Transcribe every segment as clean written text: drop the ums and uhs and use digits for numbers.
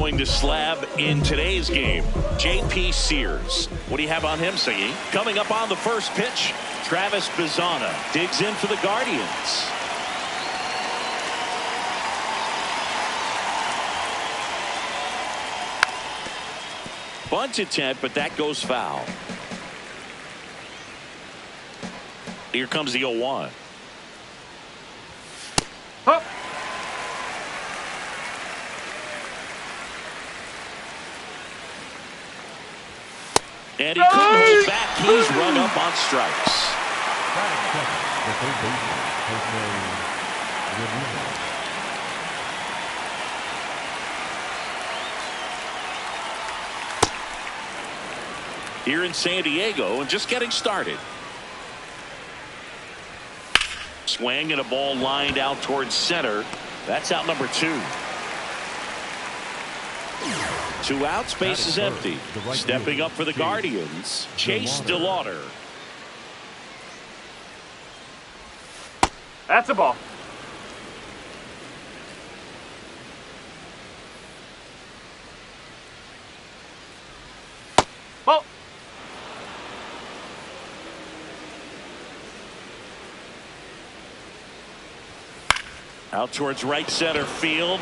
going to slab in today's game. J.P. Sears. What do you have on him, Singy? Coming up on the first pitch, Travis Bazzana digs in for the Guardians. Bunt attempt, but that goes foul. Here comes the 0-1. Up. And he couldn't hold back. He's run up on strikes. Here in San Diego and just getting started. Swing and a ball lined out towards center. That's out number 2. 2 outs, base is empty. Stepping up for the Guardians, Chase DeLauder. That's a ball. Ball. Out towards right center field.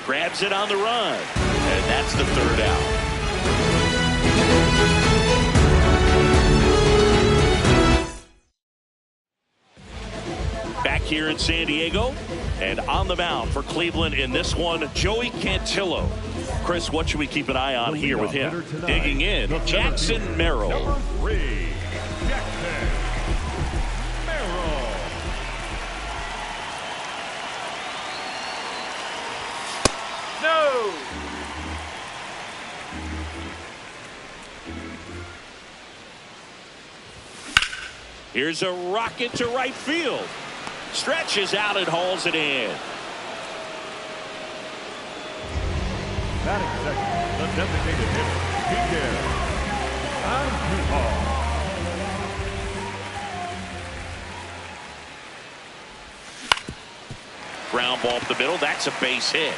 Grabs it on the run. And that's the 3rd out. Back here in San Diego. And on the mound for Cleveland in this one, Joey Cantillo. Chris, what should we keep an eye on here with him? Digging in, Jackson Merrill. Number 3, Jackson Merrill. No. Here's a rocket to right field. Stretches out and hauls it in. Batting second, the designated hitter, Miguel Andujar. Ground ball up the middle. That's a base hit.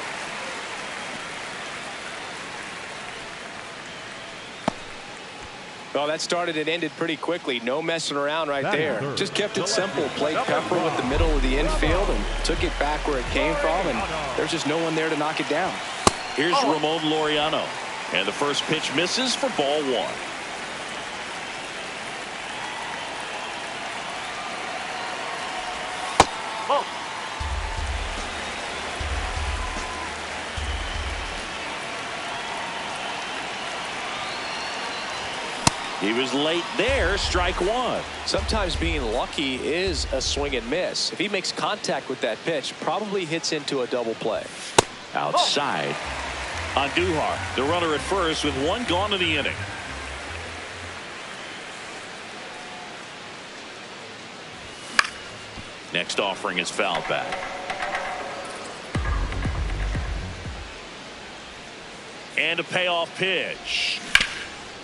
Well, that started and ended pretty quickly. No messing around right there. Just kept it simple. Played Pepper with the middle of the infield and took it back where it came from, and there's just no one there to knock it down. Here's Ramon Laureano. And the first pitch misses for ball 1. Ball. He was late there. Strike 1. Sometimes being lucky is a swing and miss. If he makes contact with that pitch, probably hits into a double play. Outside. Andujar, the runner at first with 1 gone in the inning. Next offering is fouled back. And a payoff pitch.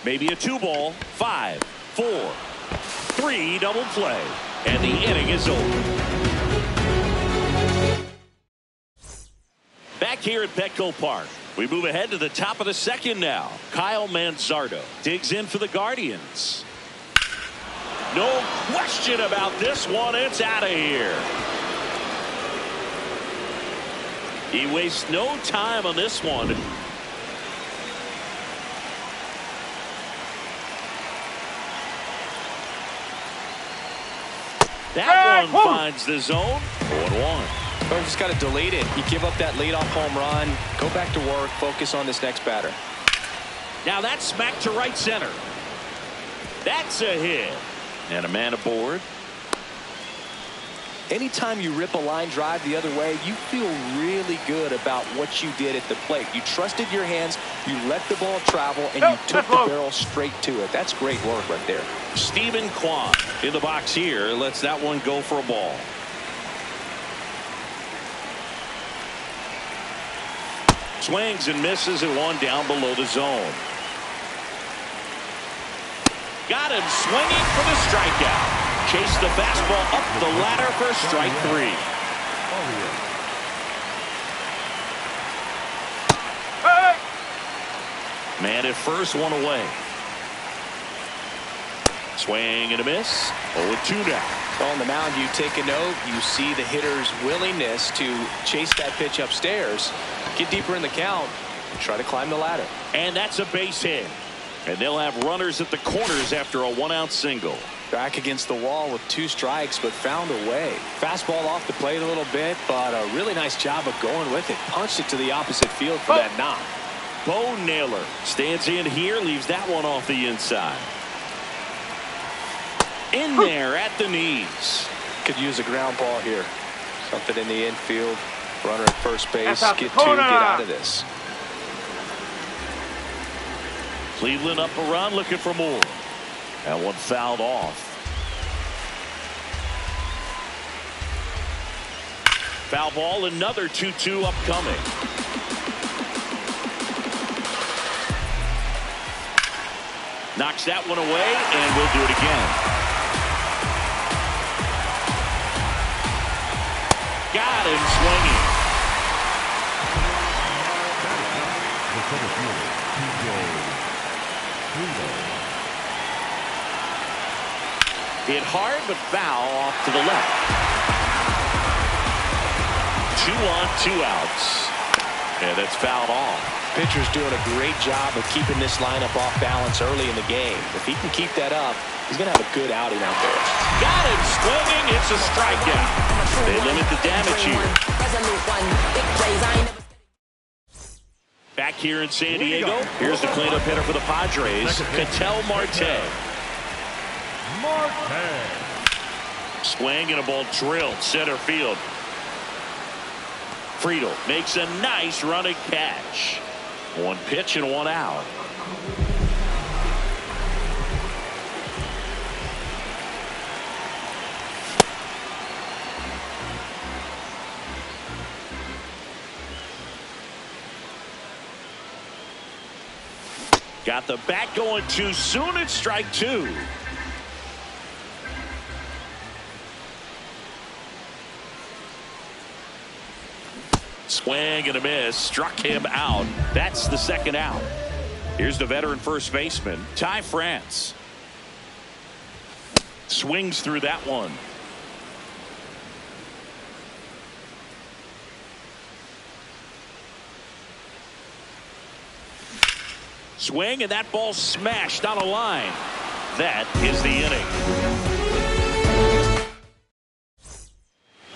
Maybe a 2-ball. 5, 4, 3 double play. And the inning is over. Back here at Petco Park, we move ahead to the top of the second now. Kyle Manzardo digs in for the Guardians. No question about this one. It's out of here. He wastes no time on this one. That one finds the zone. 0-1. But just got to delete it. You give up that leadoff home run. Go back to work. Focus on this next batter. Now that's smacked to right center. That's a hit. And a man aboard. Anytime you rip a line drive the other way, you feel really good about what you did at the plate. You trusted your hands, you let the ball travel, and you took the barrel straight to it. That's great work right there. Stephen Kwan in the box here lets that one go for a ball. Swings and misses at 1 down below the zone. Got him swinging for the strikeout. Chase the fastball up the ladder for strike 3. Man at first, one away. Swing and a miss. 0-2 now. On the mound, you take a note. You see the hitter's willingness to chase that pitch upstairs, get deeper in the count, and try to climb the ladder. And that's a base hit. And they'll have runners at the corners after a 1-out single. Back against the wall with 2 strikes, but found a way. Fastball off the plate a little bit, but a really nice job of going with it. Punched it to the opposite field for that knock. Bo Naylor stands in here, leaves that one off the inside. In there at the knees. Could use a ground ball here. Something in the infield. Runner at first base. Get out of this. Cleveland up a run, looking for more. That one fouled off. Foul ball, another 2-2 upcoming. Knocks that one away, and we'll do it again. Got him swinging. The center fielder, Hit hard, but foul off to the left. 2 on, 2 outs. And that's fouled off. Pitcher's doing a great job of keeping this lineup off balance early in the game. If he can keep that up, he's going to have a good outing out there. Got him swinging. It's a strikeout. They limit the damage here. Back here in San Diego, here's the cleanup hitter for the Padres, Ketel Marte. Swing and a ball drilled center field. Friedl makes a nice running catch. 1 pitch and 1 out. Got the bat going too soon. It's strike 2. Swing and a miss. Struck him out. That's the 2nd out. Here's the veteran first baseman, Ty France. Swings through that one. Swing, and that ball smashed on a line. That is the inning.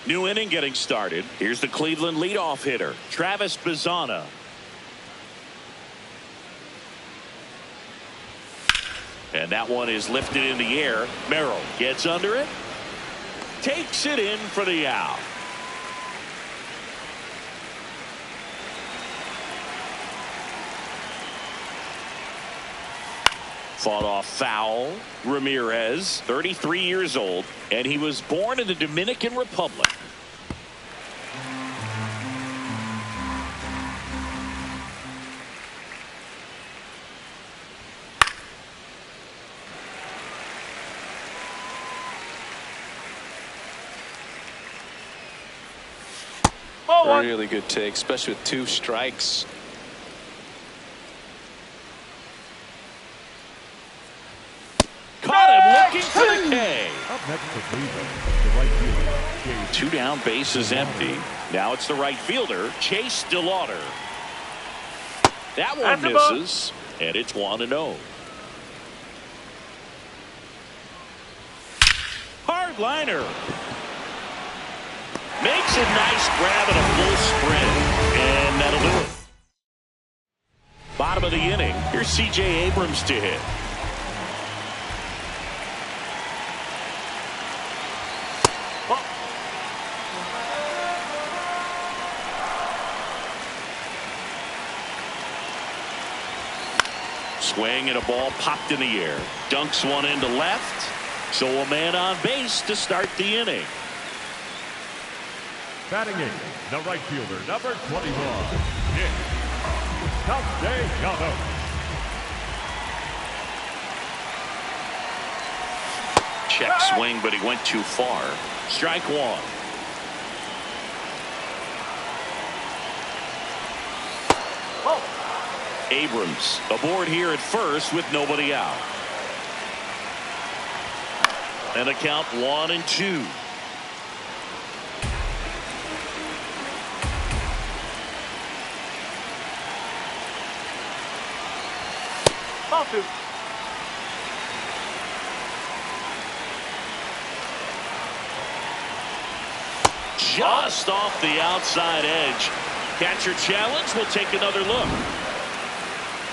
New inning getting started. Here's the Cleveland leadoff hitter, Travis Bazzana. And that one is lifted in the air. Merrill gets under it. Takes it in for the out. Fought off foul. Ramirez, 33 years old, and he was born in the Dominican Republic. Really good take, especially with 2 strikes. Caught him looking for the K. Up next for Cleveland, the right fielder, Chase. 2 down, bases empty. Now it's the right fielder, Chase DeLauder. That one misses, and it's 1-0. Hard liner. Makes a nice grab and a full sprint, and that'll do it. Bottom of the inning, here's C.J. Abrams to hit. Swing and a ball popped in the air. Dunks one into left. So a man on base to start the inning. Batting in, the right fielder, number 21, Nick Castellanos. Check swing, but he went too far. Strike 1. Abrams aboard here at first with nobody out. And a count 1-2. Ball two. Just off the outside edge. Catcher challenge will take another look.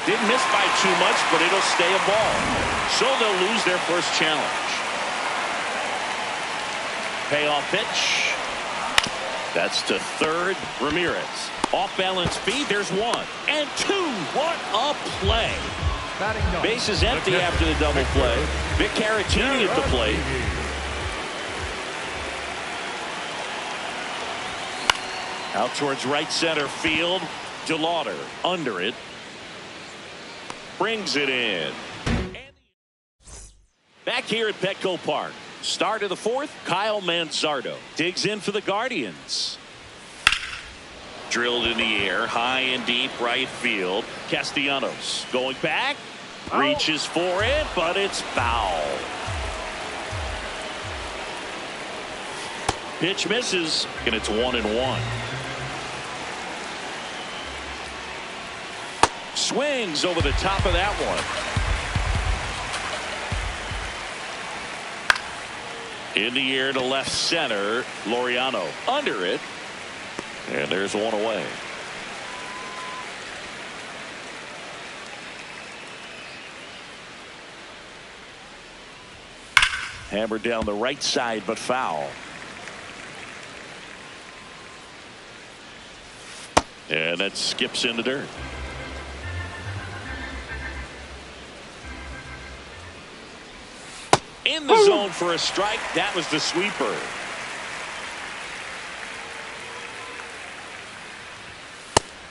Didn't miss by too much, but it'll stay a ball. So they'll lose their first challenge. Payoff pitch. That's to third. Ramirez. Off balance speed. There's 1 and 2. What a play. Bases empty after the double play. Vic Caratini at the plate. Out towards right center field. DeLauder under it. Brings it in. Back here at Petco Park. Start of the fourth. Kyle Manzardo digs in for the Guardians. Drilled in the air. High and deep right field. Castellanos going back. Reaches for it, but it's foul. Pitch misses, and it's 1-1. Swings over the top of that one. In the air to left center. Laureano under it. And there's one away. Hammered down the right side, but foul. And that skips in the dirt. In the zone for a strike. That was the sweeper.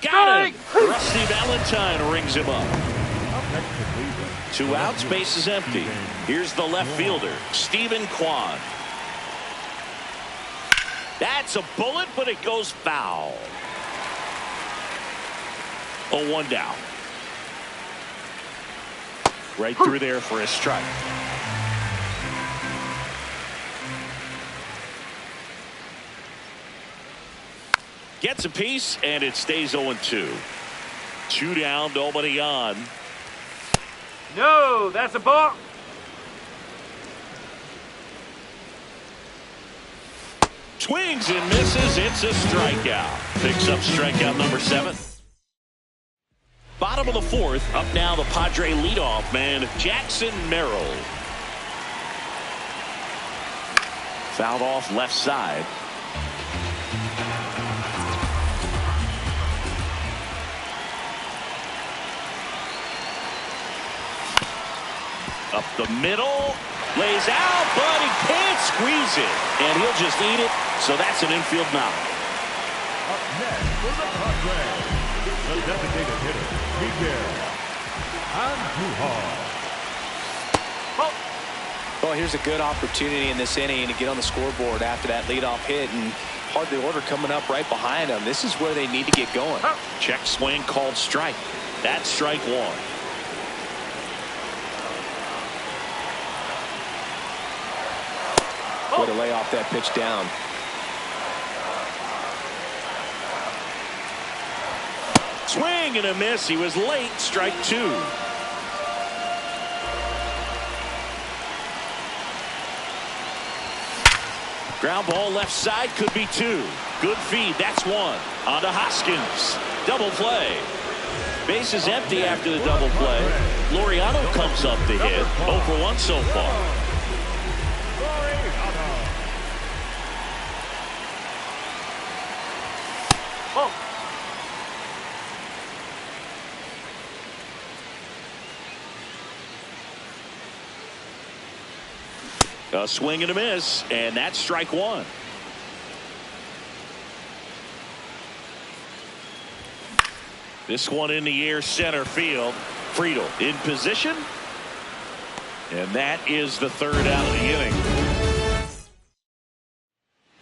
Got him. Rusty Valentine rings him up. 2 outs, base is empty. Here's the left fielder, Stephen Kwan. That's a bullet, but it goes foul. 0-1 down. Right through there for a strike. Gets a piece, and it stays 0-2. 2 down, nobody on. No, that's a ball. Swings and misses. It's a strikeout. Picks up strikeout number 7. Bottom of the fourth. Up now the Padre leadoff man, Jackson Merrill. Fouled off left side. Up the middle, lays out, but he can't squeeze it, and he'll just eat it. So that's an infield knock. Up next for the Padres, the designated hitter, Miguel Andujar. Well, here's a good opportunity in this inning to get on the scoreboard after that leadoff hit, and hardly order coming up right behind them. This is where they need to get going. Check swing called strike. That's strike 1. Way to lay off that pitch down. Swing and a miss. He was late. Strike 2. Ground ball left side, could be 2. Good feed. That's 1. On to Hoskins. Double play. Base is empty after the double play. Laureano comes up to hit. 0 for 1 so far. A swing and a miss, and that's strike 1. This one in the air center field. Friedl in position. And that is the 3rd out of the inning.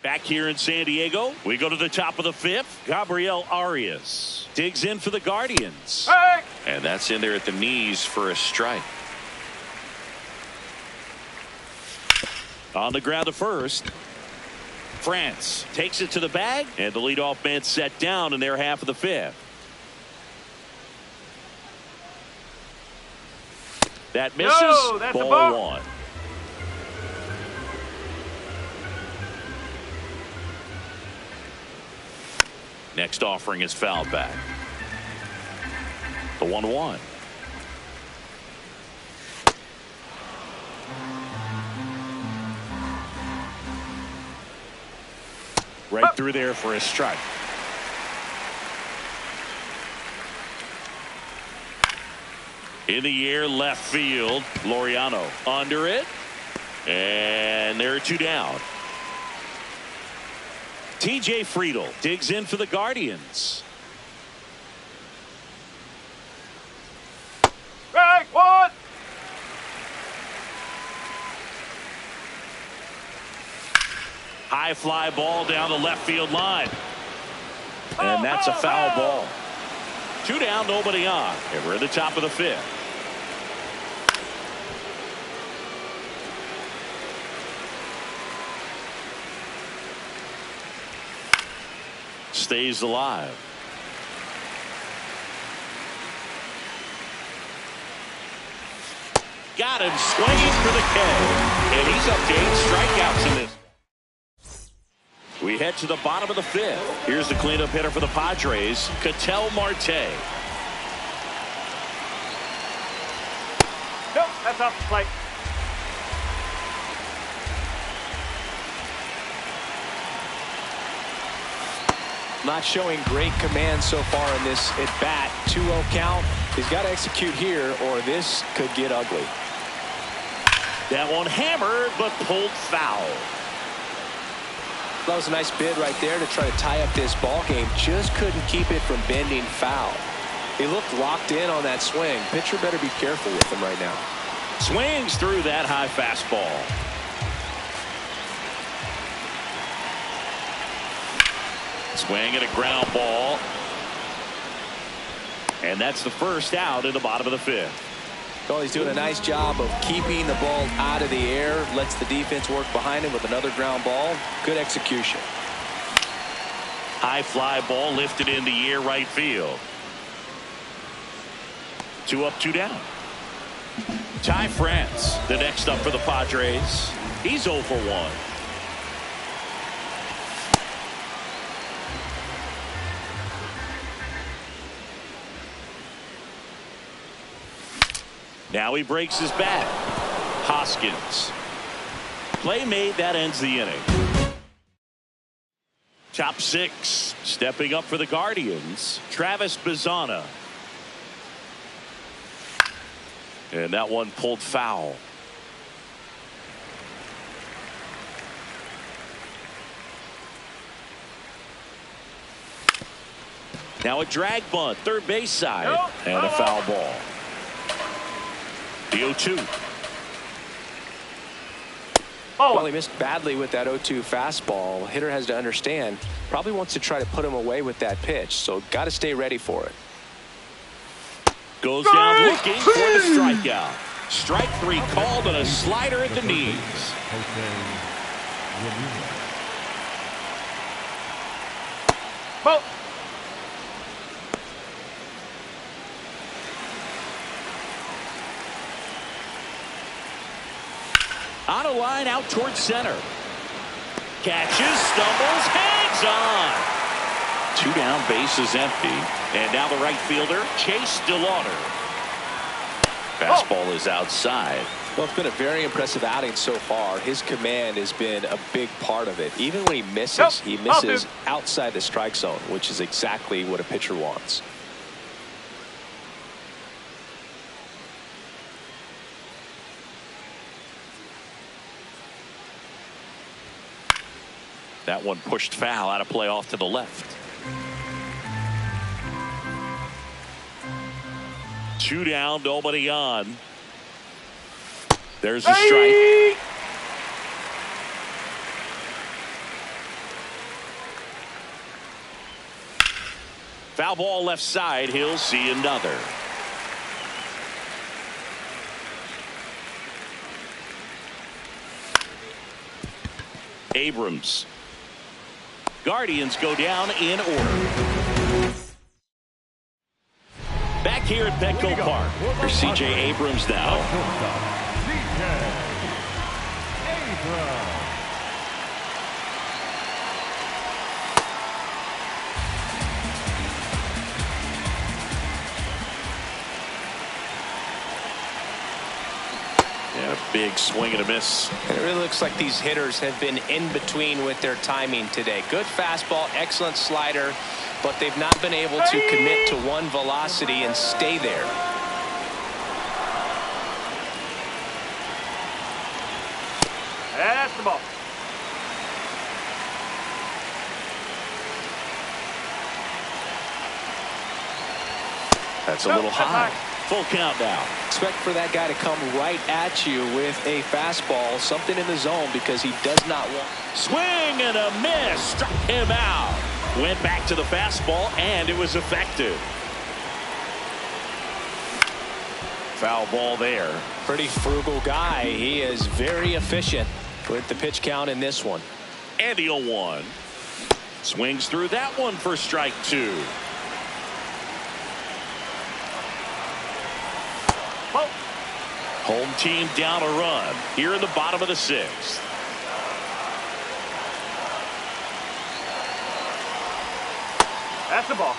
Back here in San Diego, we go to the top of the 5th. Gabriel Arias digs in for the Guardians. Hey! And that's in there at the knees for a strike. On the ground to first. France takes it to the bag, and the leadoff man set down in their half of the fifth. That misses. No, that's a ball ball. one. Next offering is fouled back. The 1-1. Right through there for a strike. In the air, left field. Laureano under it. And there are two down. TJ Friedl digs in for the Guardians. Strike one. High fly ball down the left field line. And that's a foul ball. Two down, nobody on. And we're at the top of the fifth. Stays alive. Got him swinging for the K. And he's up to 8 strikeouts in this. We head to the bottom of the fifth. Here's the cleanup hitter for the Padres, Ketel Marte. Nope, that's off the plate. Not showing great command so far in this at bat. 2-0 count. He's got to execute here or this could get ugly. That one hammered but pulled foul. That was a nice bid right there to try to tie up this ball game. Just couldn't keep it from bending foul. He looked locked in on that swing. Pitcher better be careful with him right now. Swings through that high fastball. Swing and a ground ball. And that's the first out in the bottom of the fifth. Well, he's doing a nice job of keeping the ball out of the air. Lets the defense work behind him with another ground ball. Good execution. High fly ball lifted in the air right field. 2 up, 2 down. Ty France, the next up for the Padres. He's 0 for 1. Now he breaks his bat. Hoskins. Play made, that ends the inning. Top 6. Stepping up for the Guardians, Travis Bazzana. And that one pulled foul. Now a drag bunt, third base side. Nope. And a foul ball. The 0-2. Well, he missed badly with that 0-2 fastball. Hitter has to understand, probably wants to try to put him away with that pitch, so got to stay ready for it. Goes down looking for the strikeout. Strike 3 called on a slider at the knees. Ball. On a line out towards center. Catches, stumbles, hangs on. 2 down, bases empty. And now the right fielder, Chase DeLauder. Fastball is outside. Well, it's been a very impressive outing so far. His command has been a big part of it. Even when he misses, he misses outside the strike zone, which is exactly what a pitcher wants. That one pushed foul, out of play off to the left. 2 down, nobody on. There's a strike. Foul ball left side. He'll see another. Abrams. Guardians go down in order. Back here at Petco Park, here's C.J. Abrams now. C.J. Abrams. And a big swing and a miss. And it really looks like these hitters have been in between with their timing today. Good fastball, excellent slider, but they've not been able to commit to one velocity and stay there. That's the ball. That's a little high. Full count now. Expect for that guy to come right at you with a fastball, something in the zone, because he does not want. Swing and a miss. Struck him out. Went back to the fastball, and it was effective. Foul ball there. Pretty frugal guy. He is very efficient with the pitch count in this one. And the 0-1. Swings through that one for strike 2. Home team down a run here in the bottom of the 6th. That's the ball.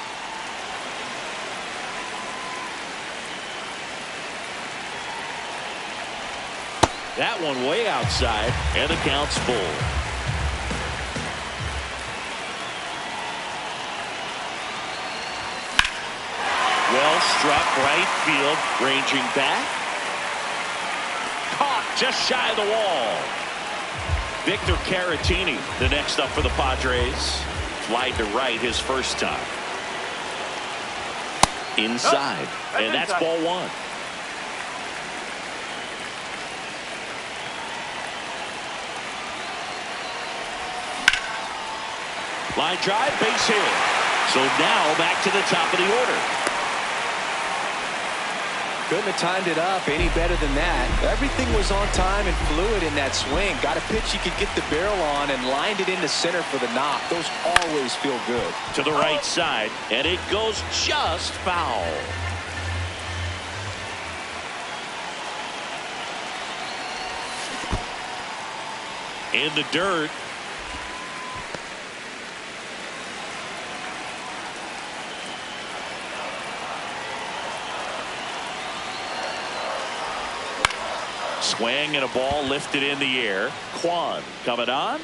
That one way outside, and the count's full. Well struck right field, ranging back. Caught just shy of the wall. Victor Caratini, the next up for the Padres. Flied to right his first time. Inside, and that's ball 1. Line drive, base hit. So now back to the top of the order. Couldn't have timed it up any better than that. Everything was on time and fluid in that swing. Got a pitch you could get the barrel on and lined it into center for the knock. Those always feel good. To the right side, and it goes just foul. In the dirt. Swing and a ball lifted in the air. Kwan coming on,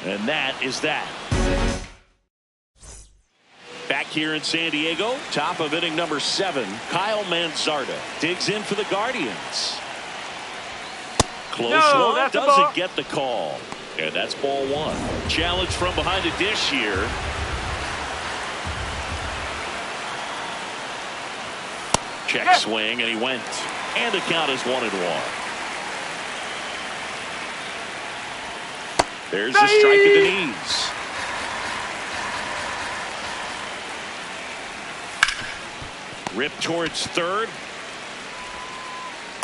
and that is that. Back here in San Diego, top of inning number 7, Kyle Manzardo digs in for the Guardians. Close one, doesn't get the call, and that's ball 1. Challenge from behind the dish here. Check swing, and he went, and the count is 1-1. There's a strike at the knees. Ripped towards third.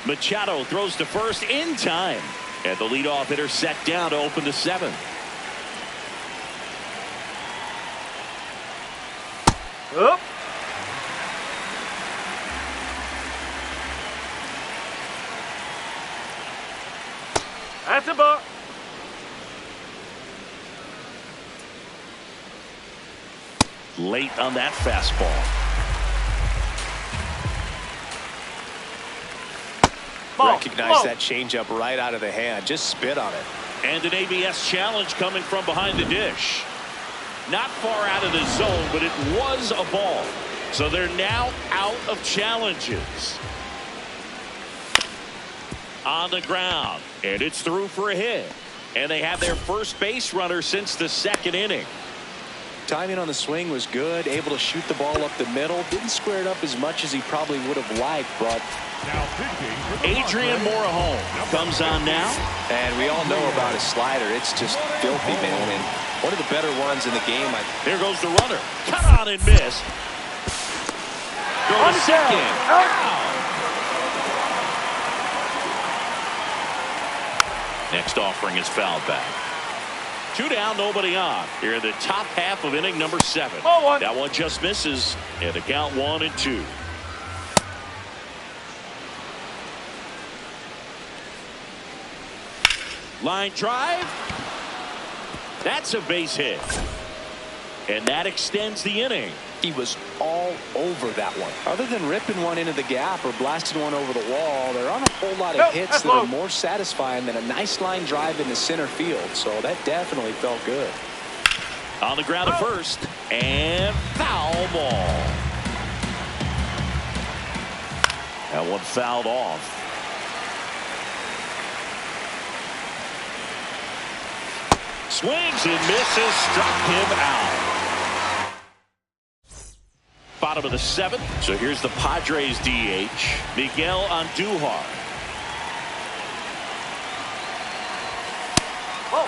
Machado throws to first in time. And the leadoff hitter set down to open the 7th. Up. That's a ball. Late on that fastball. Recognize that changeup right out of the hand. Just spit on it. And an ABS challenge coming from behind the dish. Not far out of the zone, but it was a ball. So they're now out of challenges. On the ground. And it's through for a hit. And they have their first base runner since the 2nd inning. Timing on the swing was good. Able to shoot the ball up the middle. Didn't square it up as much as he probably would have liked, but Adrian Morejon comes on now. And we all know about his slider. It's just filthy, man. And one of the better ones in the game. Here goes the runner. Cut on and miss. Throw to second. Out. Next offering is fouled back. Two down, nobody on. Here in the top half of inning number 7. Ball one. That one just misses, and the count 1-2. Line drive. That's a base hit. And that extends the inning. He was all over that one. Other than ripping one into the gap or blasting one over the wall, there aren't a whole lot of hits that are more satisfying than a nice line drive into center field. So that definitely felt good. On the ground at first, and foul ball. That one fouled off. Swings and misses, struck him out. Bottom of the 7th. So here's the Padres DH, Miguel Andujar. Oh.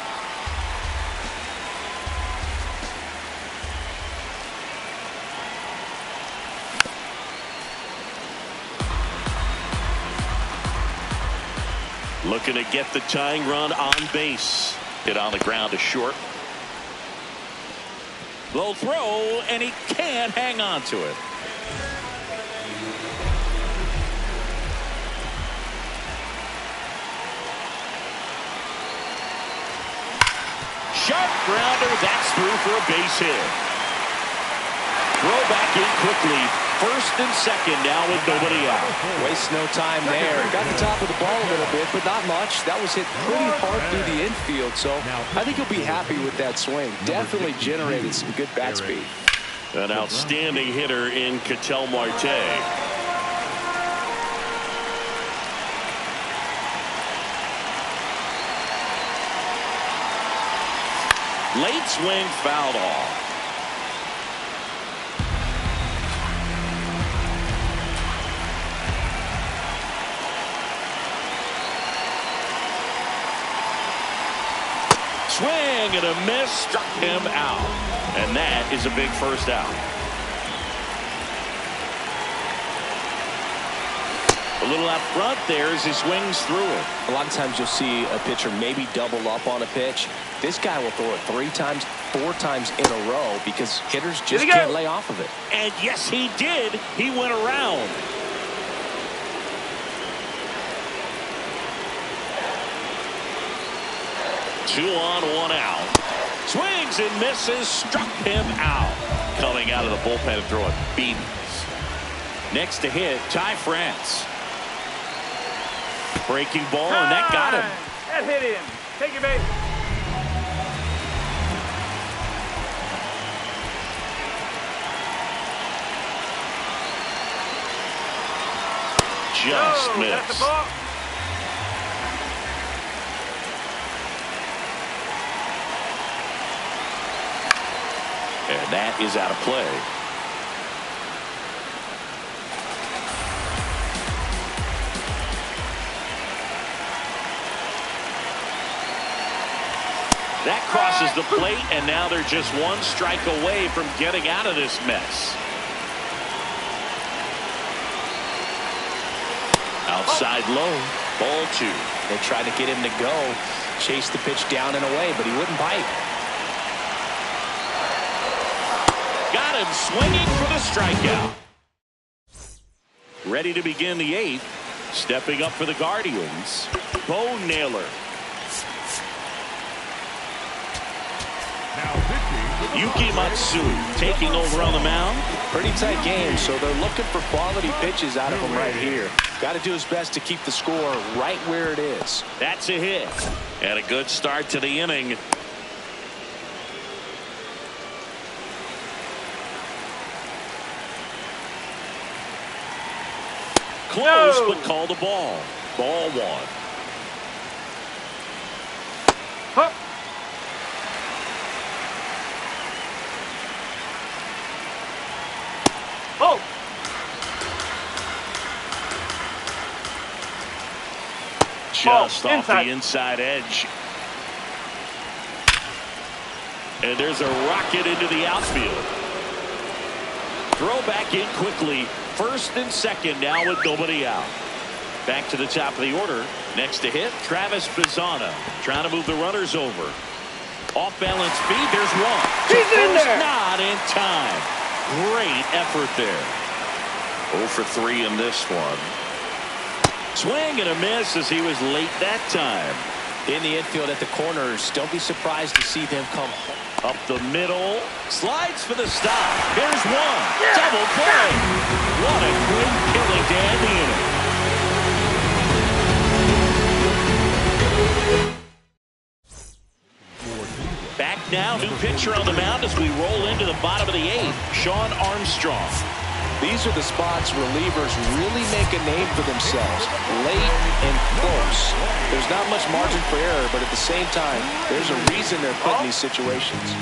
Looking to get the tying run on base. Hit on the ground to short. Low throw, and he can't hang on to it. Sharp grounder, that's through for a base hit. Throw back in quickly. First and second now with nobody out. Waste no time there. Got the top of the ball a little bit, but not much. That was hit pretty hard through the infield, so I think he'll be happy with that swing. Definitely generated some good bat speed. An outstanding hitter in Ketel Marte. Late swing fouled off. Swing and a miss, struck him out. And that is a big first out. A little out front there as he swings through it. A lot of times you'll see a pitcher maybe double up on a pitch. This guy will throw it 3 times, 4 times in a row because hitters just can't lay off of it. And yes, he did. He went around. Two on, 1 out. Swings and misses, struck him out. Coming out of the bullpen and throwing beans. Next to hit, Ty France. Breaking ball, and that got him. That hit him. Take your base. Just missed. That's the ball. And that is out of play. That crosses the plate, and now they're just 1 strike away from getting out of this mess. Outside low, ball 2. They tried to get him to go, chase the pitch down and away, but he wouldn't bite. Got him swinging for the strikeout. Ready to begin the 8th. Stepping up for the Guardians, Bo Naylor. Now pitching. Yuki Matsui taking over on the mound. Pretty tight game, so they're looking for quality pitches out of him right here. Got to do his best to keep the score right where it is. That's a hit. And a good start to the inning. Close, but called a ball. Ball 1. Hup. Oh. Just off inside. the inside edge. And there's a rocket into the outfield. Throw back in quickly. First and second now with nobody out. Back to the top of the order. Next to hit, Travis Bazzana. Trying to move the runners over. Off balance feed. There's one. He's in there. Not in time. Great effort there. 0 for 3 in this one. Swing and a miss as he was late that time. In the infield at the corners, don't be surprised to see them come up the middle. Slides for the stop. Here's one. Double play. What a great killing to end the inning. Back now, new pitcher on the mound as we roll into the bottom of the 8th. Shawn Armstrong. These are the spots relievers really make a name for themselves. Late and close. There's not much margin for error, but at the same time, there's a reason they're put in these situations.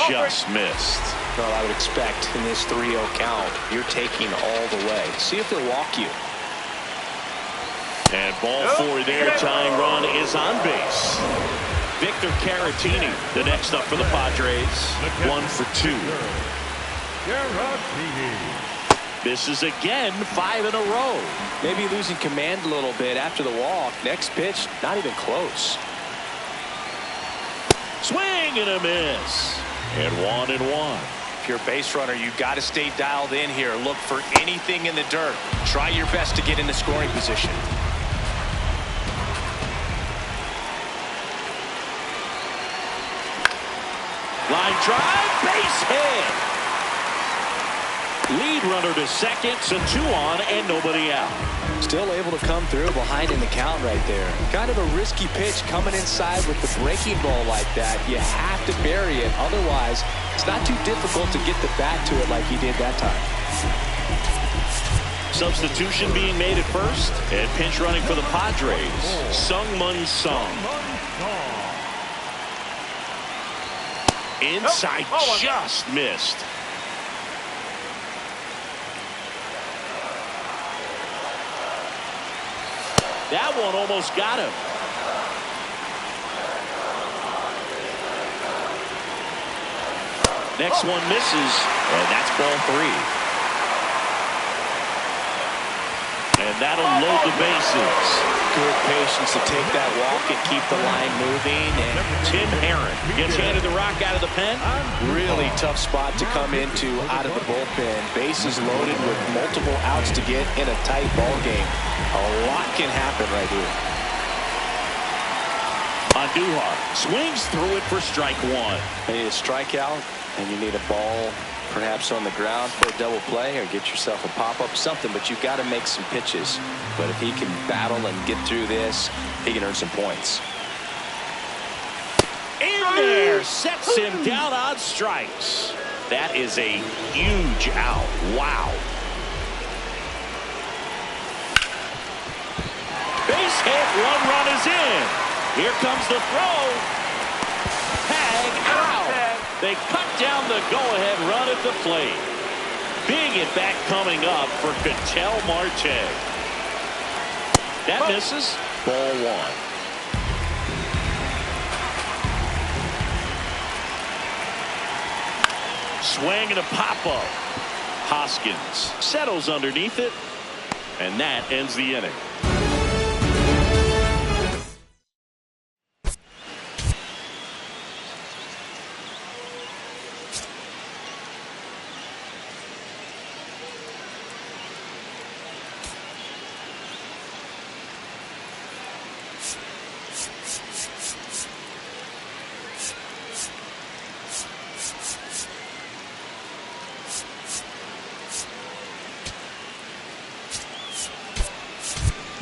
Just missed. Well, I would expect in this 3-0 count, you're taking all the way. See if they'll walk you. And ball 4 there. Tying run is on base. Victor Caratini, the next up for the Padres. 1 for 2. Misses again, 5 in a row. Maybe losing command a little bit after the walk. Next pitch, not even close. Swing and a miss. And 1-1. If you're a base runner, you've got to stay dialed in here. Look for anything in the dirt. Try your best to get in the scoring position. Line drive, base hit. Lead runner to second, so 2 on and nobody out. Still able to come through behind in the count right there. Kind of a risky pitch coming inside with the breaking ball like that. You have to bury it. Otherwise, it's not too difficult to get the bat to it like he did that time. Substitution being made at first. And pinch running for the Padres. Sung-Mun Sung. Inside, just missed. That one almost got him. Next one misses, and that's ball 3. And that'll load the bases. Good patience to take that walk and keep the line moving. And Tim Herrin gets handed the rock out of the pen. Really tough spot to come into out of the bullpen. Bases loaded with multiple outs to get in a tight ball game. A lot can happen right here. Andujar swings through it for strike 1. You need a strikeout, and you need a ball perhaps on the ground for a double play, or get yourself a pop-up, something, but you've got to make some pitches. But if he can battle and get through this, he can earn some points. In there, sets him down on strikes. That is a huge out. Wow. Base hit, 1 run is in. Here comes the throw. Tag out. They cut down the go-ahead run at the plate. Big at bat coming up for Ketel Marte. That misses. Ball 1. Swing and a pop-up. Hoskins settles underneath it, and that ends the inning.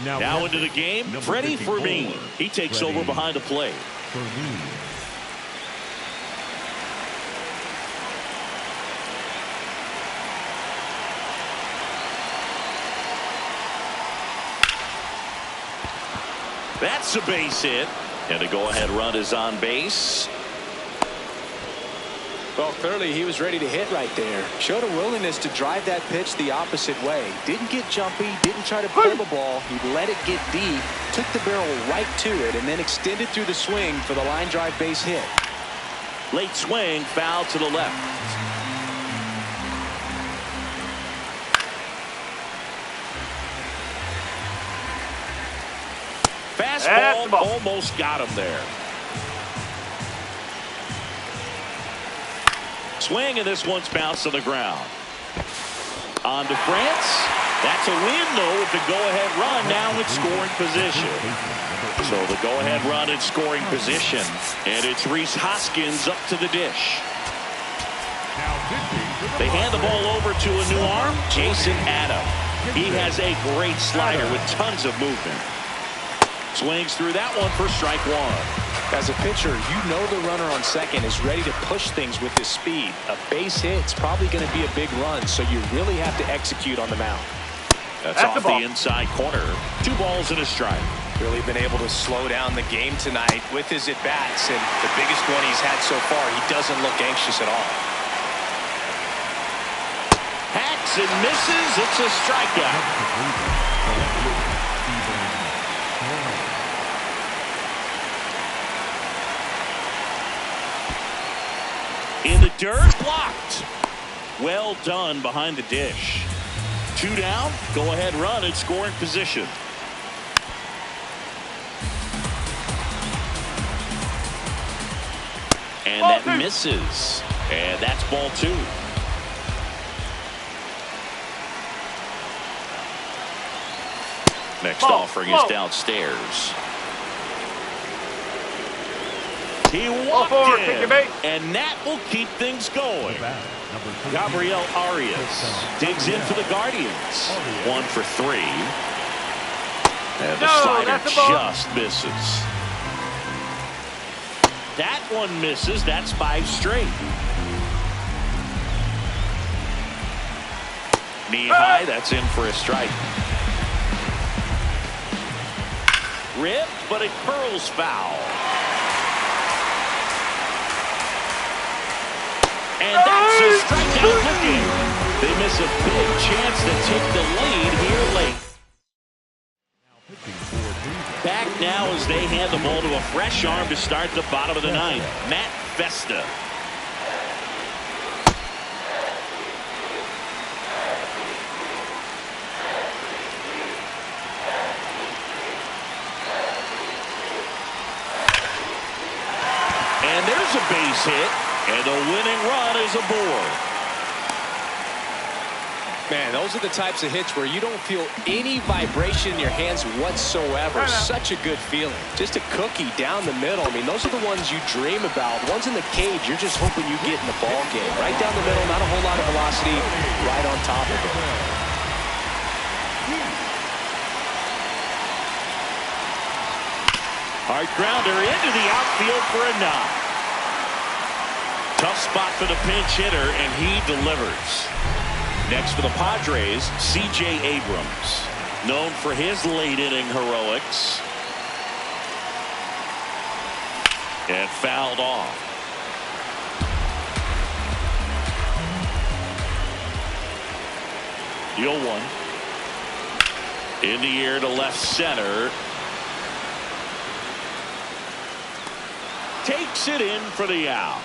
Now into the game, Freddie Fermin. He takes over behind the plate. That's a base hit. And a go-ahead run is on base. Well, clearly he was ready to hit right there. Showed a willingness to drive that pitch the opposite way. Didn't get jumpy, didn't try to pull the ball. He let it get deep, took the barrel right to it, and then extended through the swing for the line drive base hit. Late swing, foul to the left. Fastball almost got him there. Swing, and this one's bounced to the ground. On to France. That's a win, though, with the go-ahead run now in scoring position. So the go-ahead run in scoring position. And it's Rhys Hoskins up to the dish. They hand the ball over to a new arm, Jason Adam. He has a great slider with tons of movement. Swings through that one for strike one. As a pitcher, you know the runner on second is ready to push things with his speed. A base hit's probably going to be a big run, so you really have to execute on the mound. That's off the inside corner. 2 balls and a strike. Really been able to slow down the game tonight with his at-bats, and the biggest one he's had so far, he doesn't look anxious at all. Hacks and misses. It's a strikeout. In the dirt, blocked. Well done behind the dish. 2 down, go ahead run in scoring position. And that misses. And that's ball 2. Next offering is downstairs. He walked in, and that will keep things going. Gabriel Arias digs in for the Guardians. 1 for 3. And the slider just misses. That one misses. That's 5 straight. Knee high. That's in for a strike. Ripped, but it curls foul. And that's a strikeout looking. They miss a big chance to take the lead here late. Back now as they hand the ball to a fresh arm to start the bottom of the 9th. Matt Festa. And there's a base hit. And the winning run is aboard. Man, those are the types of hits where you don't feel any vibration in your hands whatsoever. Such a good feeling. Just a cookie down the middle. I mean, those are the ones you dream about. Ones in the cage, you're just hoping you get in the ball game. Right down the middle, not a whole lot of velocity, right on top of it. Hard grounder into the outfield for a knock. Tough spot for the pinch hitter, and he delivers. Next for the Padres, C.J. Abrams. Known for his late-inning heroics. And fouled off. Deal 1. In the air to left center. Takes it in for the out.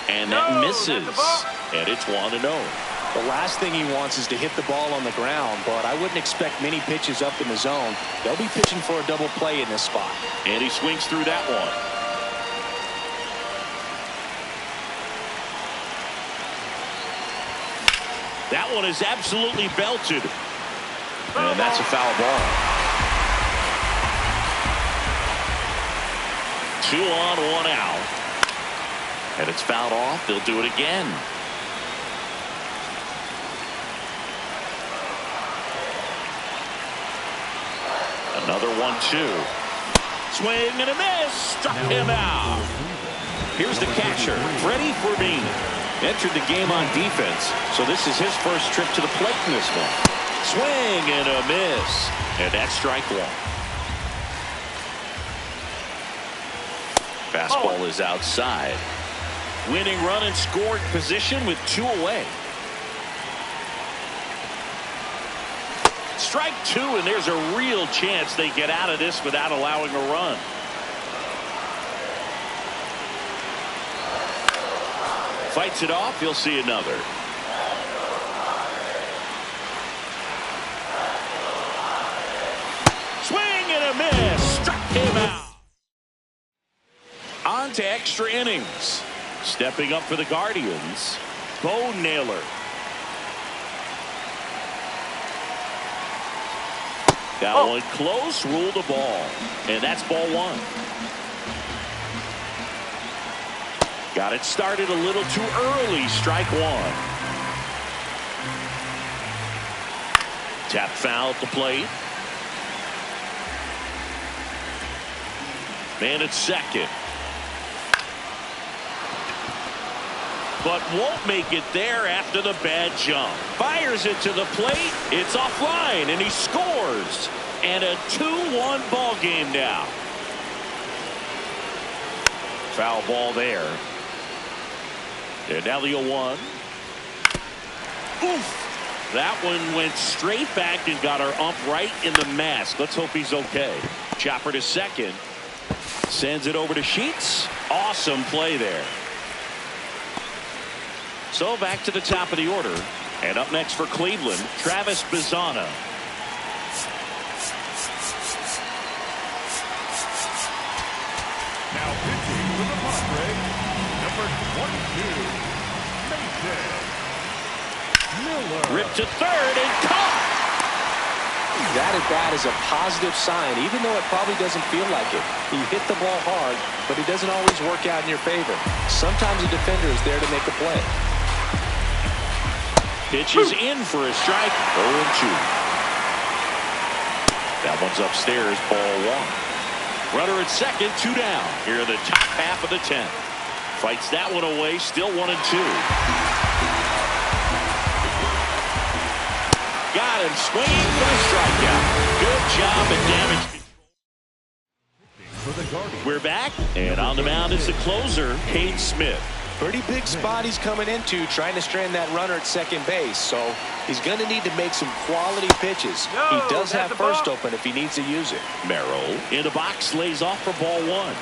And that misses. And it's 1-0. The last thing he wants is to hit the ball on the ground, but I wouldn't expect many pitches up in the zone. They'll be pitching for a double play in this spot. And he swings through that one. That one is absolutely belted. And that's a foul ball. 2 on, 1 out. And it's fouled off. They'll do it again. Another 1-2. Swing and a miss. Struck him out. Here's the catcher, Freddie Fermin. Entered the game on defense, so this is his first trip to the plate in this one. Swing and a miss. And that's strike 1. Fastball is outside. Winning run in scoring position with 2 away. Strike two, and there's a real chance they get out of this without allowing a run. Fights it off. He'll see another. Swing and a miss. Struck him out. On to extra innings. Stepping up for the Guardians, Bo Naylor. That one close, ruled the ball. And that's ball one. Got it started a little too early. Strike one. Tap foul at the plate. Man at second. But won't make it there after the bad jump. Fires it to the plate. It's offline, and he scores. And a 2-1 ball game now. Foul ball there. And now the 0-1. Oof. That one went straight back and got our ump right in the mask. Let's hope he's okay. Chopper to second. Sends it over to Sheets. Awesome play there. So back to the top of the order. And up next for Cleveland, Travis Bazzana. Now pitching for the Padres, number 22, Mason Miller. Ripped to third and caught. That at bat is a positive sign, even though it probably doesn't feel like it. He hit the ball hard, but it doesn't always work out in your favor. Sometimes a defender is there to make a play. Pitches in for a strike. 0-2. That one's upstairs. Ball one. Runner at second. 2 down. Here in the top half of the 10th. Fights that one away. Still 1-2. Got him swinging for the strikeout. Good job at damage control. We're back, and on the mound is the closer, Cade Smith. Pretty big spot he's coming into, trying to strand that runner at second base. So he's going to need to make some quality pitches. He does have first open if he needs to use it. Merrill in the box, lays off for ball one.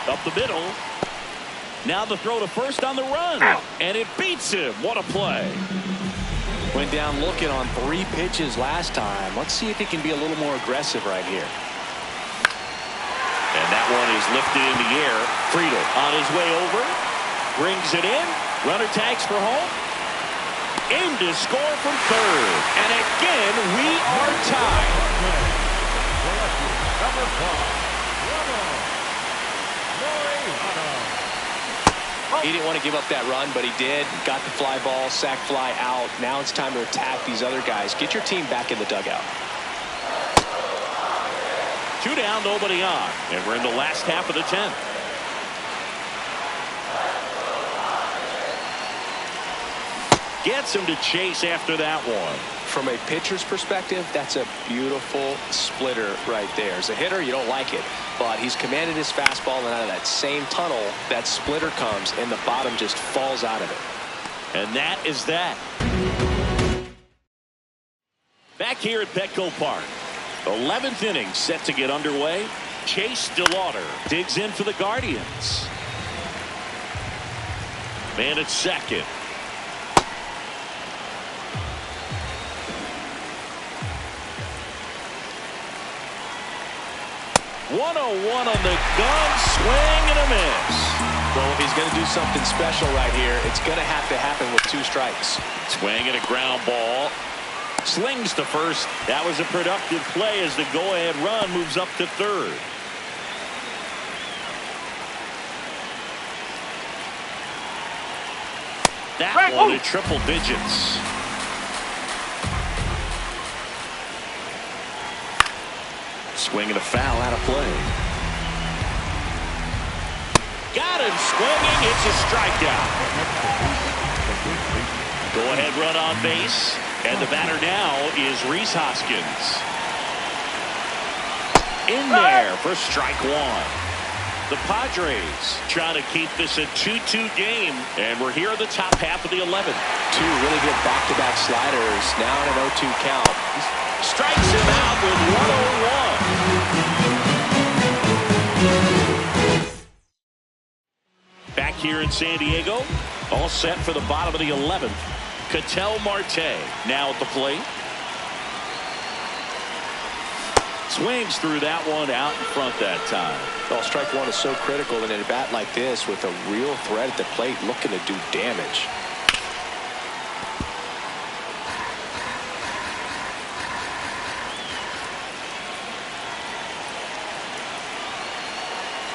Up the middle. Now the throw to first on the run. And it beats him. What a play. Went down looking on 3 pitches last time. Let's see if he can be a little more aggressive right here. And that one is lifted in the air. Friedel on his way over. Brings it in. Runner tags for home. Aimed to score from third. And again, we are tied. Number 5, He didn't want to give up that run, but he did. Got the fly ball, sac fly out. Now it's time to attack these other guys. Get your team back in the dugout. 2 down, nobody on. And we're in the last half of the 10th. Gets him to chase after that one. From a pitcher's perspective, that's a beautiful splitter right there. As a hitter, you don't like it. But he's commanded his fastball, and out of that same tunnel, that splitter comes, and the bottom just falls out of it. And that is that. Back here at Petco Park. 11th inning set to get underway. Chase DeLauder digs in for the Guardians. Man at second. .101 on the gun, swing and a miss. Well, if he's going to do something special right here, it's going to have to happen with 2 strikes. Swing and a ground ball. Slings to first. That was a productive play as the go-ahead run moves up to third. That one at triple digits. Swing and a foul out of play. Got him swinging. It's a strikeout. Go-ahead run on base. And the batter now is Rhys Hoskins. In there for strike one. The Padres trying to keep this a 2-2 game, and we're here in the top half of the 11th. Two really good back-to-back sliders. Now in an 0-2 count. Strikes him out with 101. Back here in San Diego, all set for the bottom of the 11th. Ketel Marte now at the plate. Swings through that one out in front that time. Well, strike one is so critical in a bat like this with a real threat at the plate looking to do damage.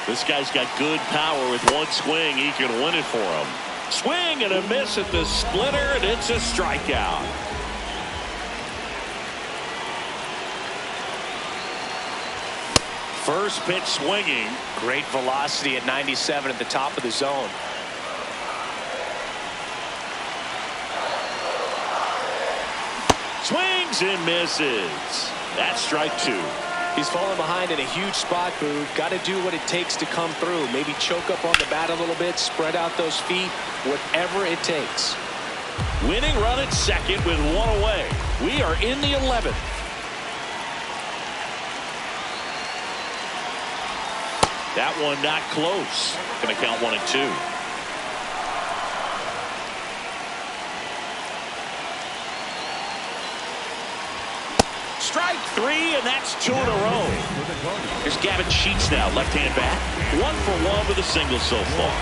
This guy's got good power. With one swing, he can win it for him. Swing and a miss at the splitter, and it's a strikeout. First pitch swinging. Great velocity at 97 at the top of the zone. Swings and misses. That's strike two. He's falling behind in a huge spot, Boog. Got to do what it takes to come through. Maybe choke up on the bat a little bit, spread out those feet, whatever it takes. Winning run at second with one away. We are in the 11th. That one not close. Going to count 1-2. Strike three, and that's two in a row. Here's Gavin Sheets now, left-hand bat. 1 for 1 with a single so far.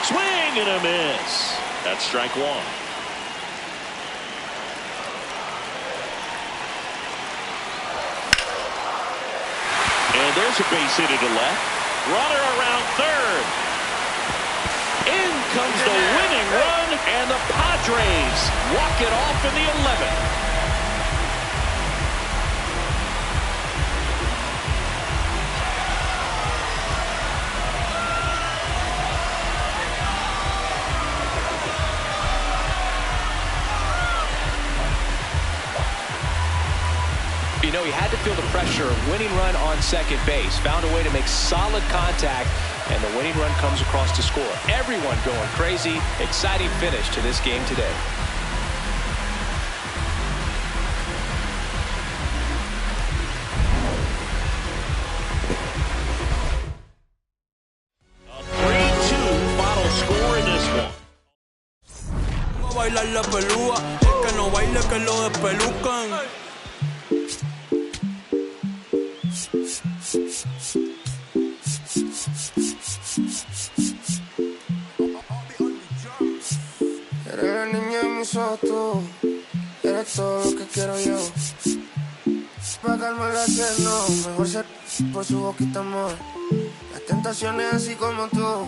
Swing and a miss. That's strike one. And there's a base hit to the left. Runner around third. In comes the winning run, and the Padres walk it off in the 11th. You know, he had to feel the pressure. Winning run on second base. Found a way to make solid contact, and the winning run comes across to score. Everyone going crazy. Exciting finish to this game today. A 3-2 final score in this one. Bailar la pelúa, el que no baile que lo despelucan. Eres la niña en mis ojos, tú eres todo lo que quiero yo. Pa' calmar la sed, no, mejor ser por su boquita, amor. Las tentaciones así como tú